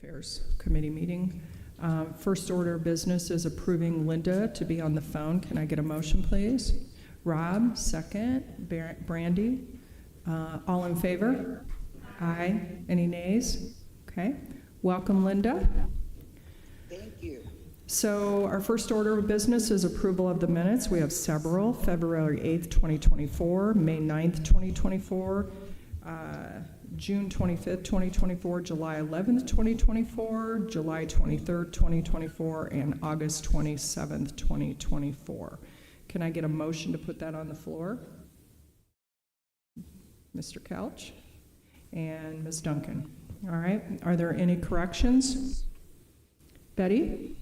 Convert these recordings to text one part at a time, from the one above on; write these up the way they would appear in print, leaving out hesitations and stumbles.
Affairs Committee meeting. First order of business is approving Linda to be on the phone. Can I get a motion, please? Rob, second. Brandy, all in favor? Aye. Any nays? Okay. Welcome, Linda. Thank you. So our first order of business is approval of the minutes. We have several: February 8th, 2024, May 9th, 2024, June 25th, 2024, July 11th, 2024, July 23rd, 2024, and August 27th, 2024. Can I get a motion to put that on the floor? Mr. Couch and Ms. Duncan. All right. Are there any corrections? Betty?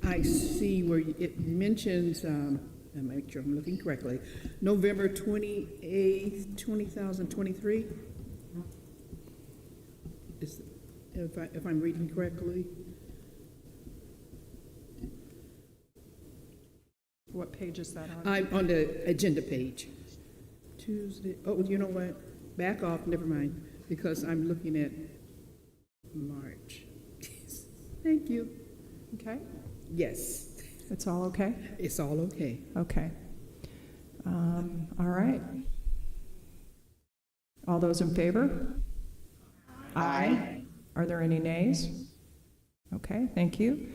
I see where it mentions, I'll make sure I'm looking correctly, November 28th, 2023. If I'm reading correctly. What page is that on? I'm on the agenda page. Tuesday. Oh, you know what? Back off. Never mind. Because I'm looking at March. Thank you. Okay. Yes. It's all okay? It's all okay. Okay. All right. All those in favor? Aye. Are there any nays? Okay, thank you.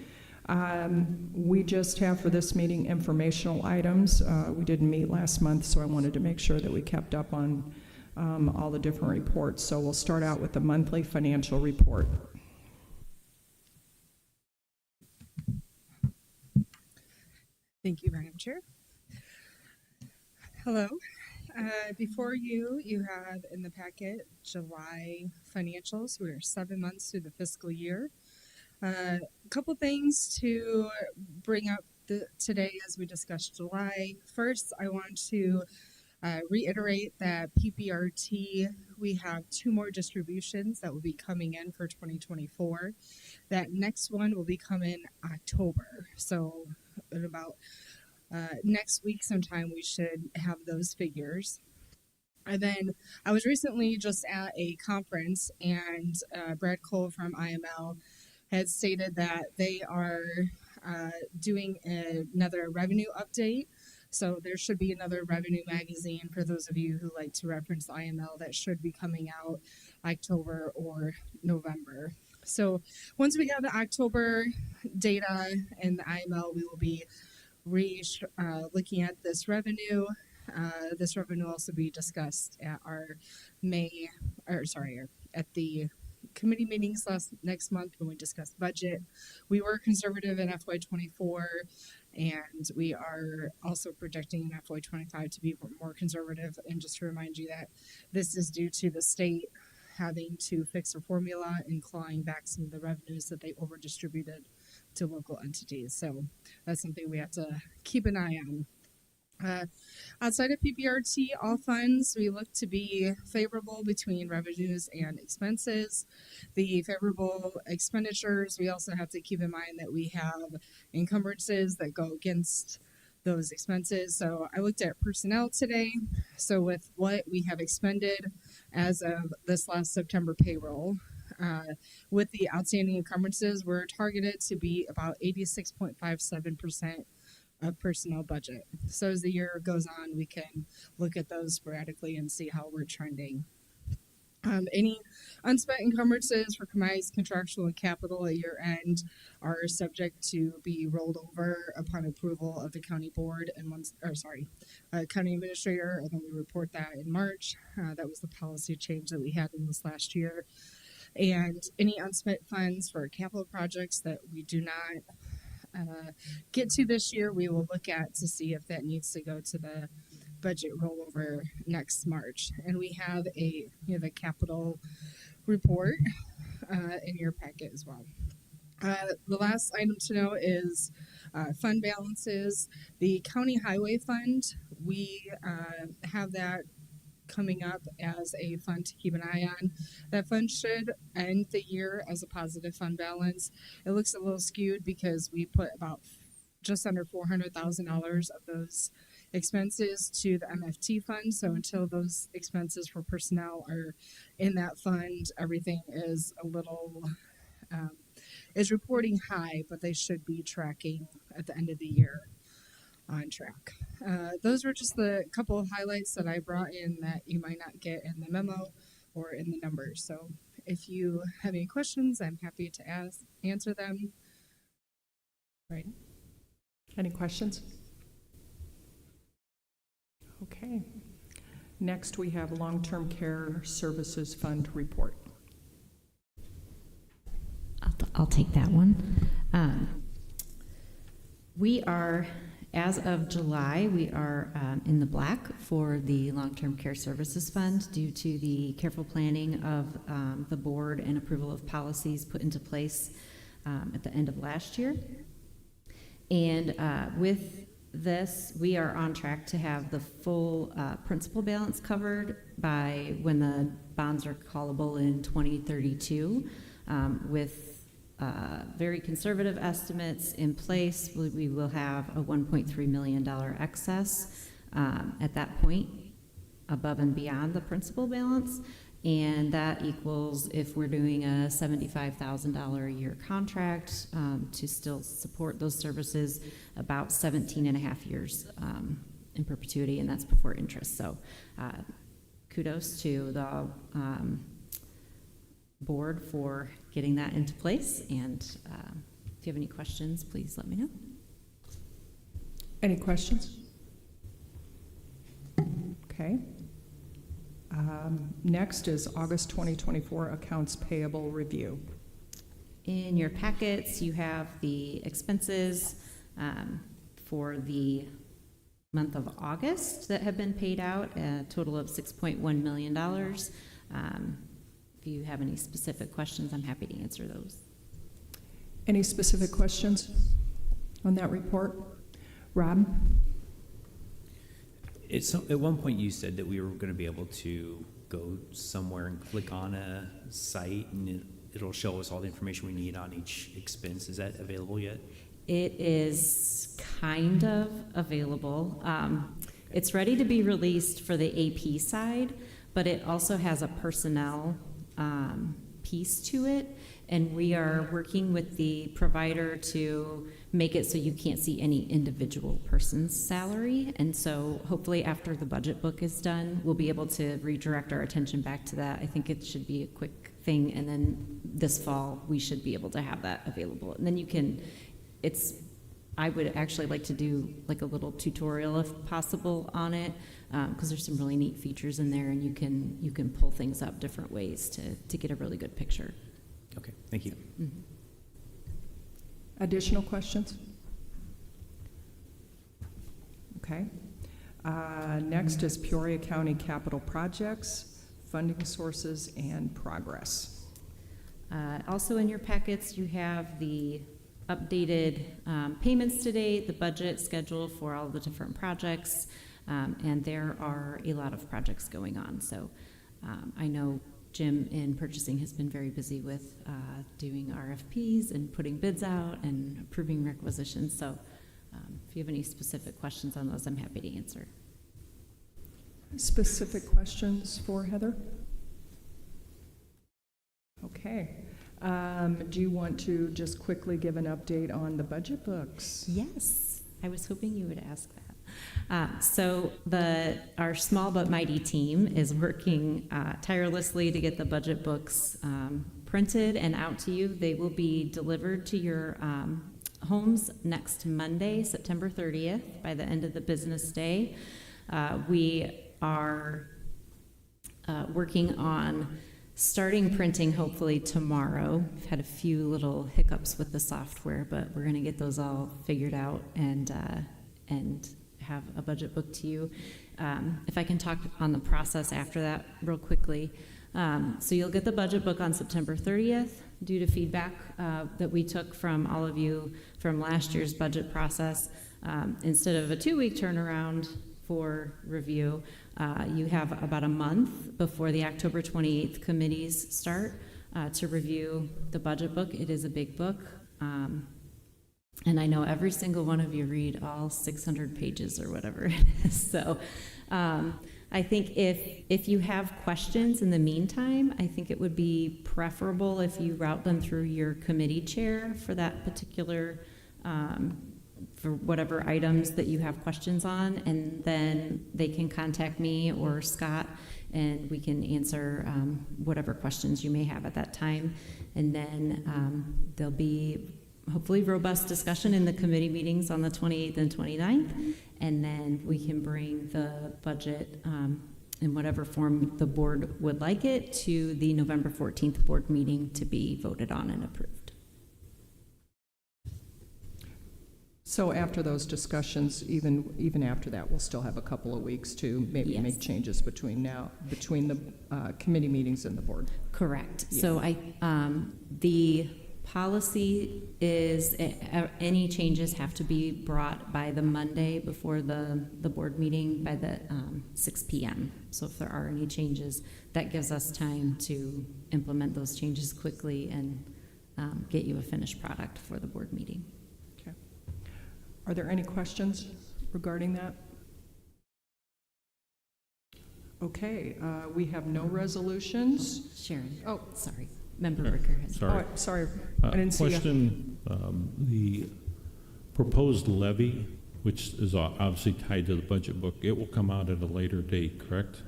We just have for this meeting informational items. We didn't meet last month, so I wanted to make sure that we kept up on all the different reports. So we'll start out with the monthly financial report. Thank you, Madam Chair. Hello. Before you have in the packet July financials. We are 7 months through the fiscal year. A couple things to bring up today as we discuss July. First, I want to reiterate that PPRT, we have 2 more distributions that will be coming in for 2024. That next one will be coming October. So in about next week sometime we should have those figures. And then I was recently just at a conference, and Brad Cole from IML had stated that they are doing another revenue update. So there should be another revenue magazine for those of you who like to reference IML that should be coming out October or November. So once we have the October data in the IML, we will be looking at this revenue. This revenue will also be discussed at our at the committee meetings next month when we discuss budget. We were conservative in FY24, and we are also projecting in FY25 to be more conservative. And just to remind you that this is due to the state having to fix their formula and clawing back some of the revenues that they over distributed to local entities. So that's something we have to keep an eye on. Outside of PPRT, all funds, we look to be favorable between revenues and expenses. The favorable expenditures, we also have to keep in mind that we have encumbrances that go against those expenses. So I looked at personnel today. So with what we have expended as of this last September payroll, with the outstanding encumbrances, we're targeted to be about 86.57% of personnel budget. So as the year goes on, we can look at those sporadically and see how we're trending. Any unspent encumbrances for combined contractual and capital at year end are subject to be rolled over upon approval of the county board and county administrator, and then we report that in March. That was the policy change that we had in this last year. And any unspent funds for capital projects that we do not get to this year, we will look at to see if that needs to go to the budget rollover next March. And we have the capital report in your packet as well. The last item to know is fund balances. The county highway fund, we have that coming up as a fund to keep an eye on. That fund should end the year as a positive fund balance. It looks a little skewed because we put about just under $400,000 of those expenses to the MFT fund. So until those expenses for personnel are in that fund, everything is a little is reporting high, but they should be tracking at the end of the year on track. Those were just the couple of highlights that I brought in that you might not get in the memo or in the numbers. So if you have any questions, I'm happy to answer them. Right. Any questions? Okay. Next, we have Long-Term Care Services Fund report. I'll take that one. We are, as of July, we are in the black for the Long-Term Care Services Fund due to the careful planning of the board and approval of policies put into place at the end of last year. And with this, we are on track to have the full principal balance covered by when the bonds are callable in 2032 with very conservative estimates in place. We will have a $1.3 million excess at that point above and beyond the principal balance. And that equals, if we're doing a $75,000 a year contract to still support those services, about 17 and a half years in perpetuity, and that's before interest. So kudos to the board for getting that into place. And if you have any questions, please let me know. Any questions? Okay. Next is August 2024 Accounts Payable Review. In your packets, you have the expenses for the month of August that have been paid out, a total of $6.1 million. If you have any specific questions, I'm happy to answer those. Any specific questions on that report? Rob? At one point you said that we were going to be able to go somewhere and click on a site and it'll show us all the information we need on each expense. Is that available yet? It is kind of available. It's ready to be released for the AP side, but it also has a personnel piece to it, and we are working with the provider to make it so you can't see any individual person's salary. And so hopefully after the budget book is done, we'll be able to redirect our attention back to that. I think it should be a quick thing, and then this fall we should be able to have that available. And then you can, I would actually like to do like a little tutorial if possible on it, because there's some really neat features in there, and you can pull things up different ways to get a really good picture. Okay, thank you. Mm-hmm. Additional questions? Okay. Next is Peoria County Capital Projects, Funding Sources and Progress. Also in your packets, you have the updated payments to date, the budget schedule for all the different projects, and there are a lot of projects going on. So I know Jim in purchasing has been very busy with doing RFPs and putting bids out and approving requisitions. So if you have any specific questions on those, I'm happy to answer. Specific questions for Heather? Okay. Do you want to just quickly give an update on the budget books? Yes, I was hoping you would ask that. So our small but mighty team is working tirelessly to get the budget books printed and out to you. They will be delivered to your homes next Monday, September 30th, by the end of the business day. We are working on starting printing hopefully tomorrow. We've had a few little hiccups with the software, but we're going to get those all figured out and have a budget book to you. If I can talk on the process after that real quickly. So you'll get the budget book on September 30th due to feedback that we took from all of you from last year's budget process. Instead of a 2-week turnaround for review, you have about a month before the October 28th committees start to review the budget book. It is a big book. And I know every single one of you read all 600 pages or whatever it is. So I think if you have questions in the meantime, I think it would be preferable if you route them through your committee chair for that particular, for whatever items that you have questions on, and then they can contact me or Scott, and we can answer whatever questions you may have at that time. And then there'll be hopefully robust discussion in the committee meetings on the 28th and 29th, and then we can bring the budget in whatever form the board would like it to the November 14th board meeting to be voted on and approved. So after those discussions, even after that, we'll still have a couple of weeks to maybe Yes. make changes between the committee meetings and the board. Correct. Yeah. So the policy is any changes have to be brought by the Monday before the board meeting by the 6 p.m. So if there are any changes, that gives us time to implement those changes quickly and get you a finished product for the board meeting. Okay. Are there any questions regarding that? Okay, we have no resolutions. Sharon. Oh. Sorry. Member Ricker has. Sorry. Oh, sorry, I didn't see you. Question, the proposed levy, which is obviously tied to the budget book, it will come out at a later date, correct?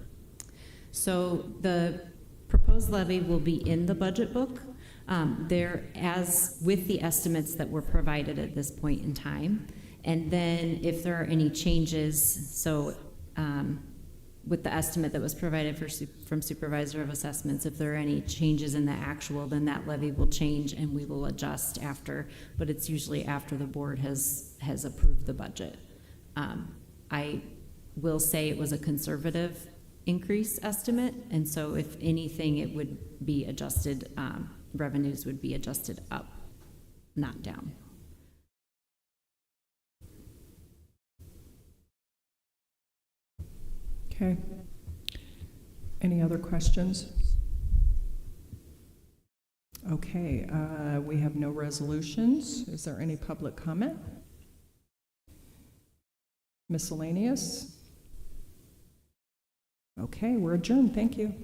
So the proposed levy will be in the budget book. There, as with the estimates that were provided at this point in time. And then if there are any changes, so with the estimate that was provided from Supervisor of Assessments, if there are any changes in the actual, then that levy will change and we will adjust after, but it's usually after the board has approved the budget. I will say it was a conservative increase estimate, and so if anything, it would be adjusted, revenues would be adjusted up, not down. Okay. Any other questions? Okay, we have no resolutions. Is there any public comment? Miscellaneous? Okay, we're adjourned. Thank you.